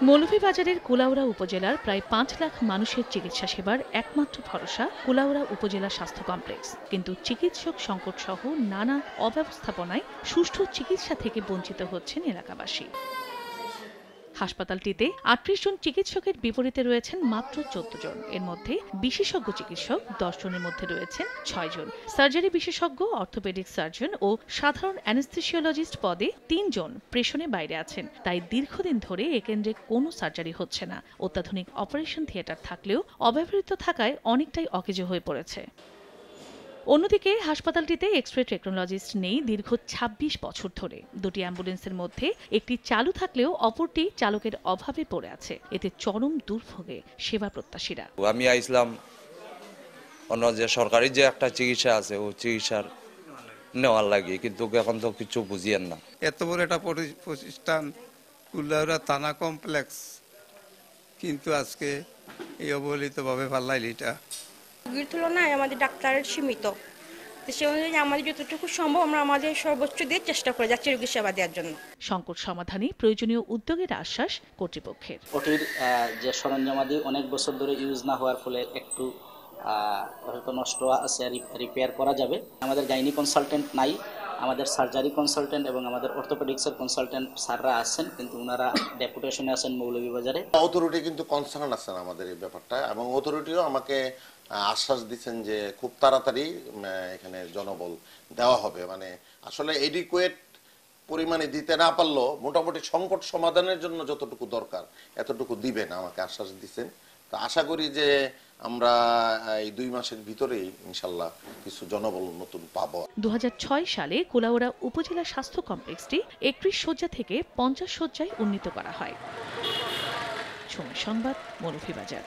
মৌলভীবাজারের কুলাউড়া উপজেলার প্রায় ৫ লাখ মানুষের চিকিৎসা সেবার একমাত্র ভরসা কুলাউড়া উপজেলা স্বাস্থ্য কমপ্লেক্স। কিন্তু চিকিৎসক সংকট সহ নানা অব্যবস্থাপনায় সুষ্ঠু চিকিৎসা থেকে বঞ্চিত হচ্ছেন এলাকাবাসী। হাসপাতালটিতে ৩৮ জন চিকিৎসকের বিপরীতে রয়েছেন মাত্র ১৪ জন। এর মধ্যে বিশেষজ্ঞ চিকিৎসক ১০ জনের মধ্যে রয়েছেন ৬ জন। সার্জারি বিশেষজ্ঞ, অর্থোপেডিক সার্জন ও সাধারণ অ্যানেস্থেসিওলজিস্ট পদে ৩ জন প্রেষণে বাইরে আছেন। তাই দীর্ঘদিন ধরে এ কেন্দ্রে কোনো সার্জারি হচ্ছে না। অত্যাধুনিক অপারেশন থিয়েটার থাকলেও অব্যবহৃত থাকায় অনেকটাই অকেজো হয়ে পড়েছে। অন্যদিকে হাসপাতালটিতে এক্স-রে টেকনোলজিস্ট নেই দীর্ঘ ২৬ বছর ধরে। দুটি অ্যাম্বুলেন্সের মধ্যে একটি চালু থাকলেও অপরটি চালকের অভাবে পড়ে আছে। এতে চরম দুর্ভোগে সেবা প্রত্যাশীরা। আমি আইসলাম অন্য যে সরকারি যে একটা চিকিৎসা আছে ও চিকিৎসার নেওয়ার লাগে, কিন্তু এখন তো কিছু বুঝিয়েন না। এত বড় একটা প্রতিষ্ঠান কুলাউড়া থানা কমপ্লেক্স, কিন্তু আজকে এই অবহেলিতভাবে ফাল্লাইল। এটা রোগীর তুলনায় আমাদের ডাক্তারের সীমিত, সে অনুযায়ী আমাদের যতটুকু সম্ভব আমরা আমাদের সর্বোচ্চ দিয়ে চেষ্টা করে যাচ্ছি রোগীর সেবা দেওয়ার জন্য। সংকট সমাধানে প্রয়োজনীয় উদ্যোগের আশ্বাস কর্তৃপক্ষের। ওটির যে সরঞ্জামাদি অনেক বছর ধরে ইউজ না হওয়ার ফলে একটু হয়তো নষ্ট আছে, রিপেয়ার করা যাবে। আমাদের গাইনি কনসালটেন্ট নাই, আমাদের সার্জারি কনসালটেন্ট এবং আমাদের অর্থোপেডিক্সের কনসালটেন্ট স্যাররা আছেন, কিন্তু ওনারা ডেপুটেশনে আছেন মৌলভীবাজারে। অথরিটি কিন্তু কনসার্ন আছেন আমাদের এই ব্যাপারটা, এবং অথরিটিও আমাকে আশ্বাস দিচ্ছেন যে খুব তাড়াতাড়ি এখানে জনবল দেওয়া হবে। মানে আসলে এডিকুয়েট পরিমাণে দিতে না পারলেও মোটামুটি সংকট সমাধানের জন্য যতটুকু দরকার এতটুকু দিবেন আমাকে আশ্বাস দিচ্ছেন। তো আশা করি যে আমরা এই ২ মাসের ভিতরেই ইনশাল্লাহ কিছু জনবল নতুন পাবো। ২০০৬ সালে কুলাউড়া উপজেলা স্বাস্থ্য কমপ্লেক্সটি ৩১ শয্যা থেকে ৫০ শয্যায় উন্নীত করা হয়। সময় সংবাদ, মৌলভীবাজার।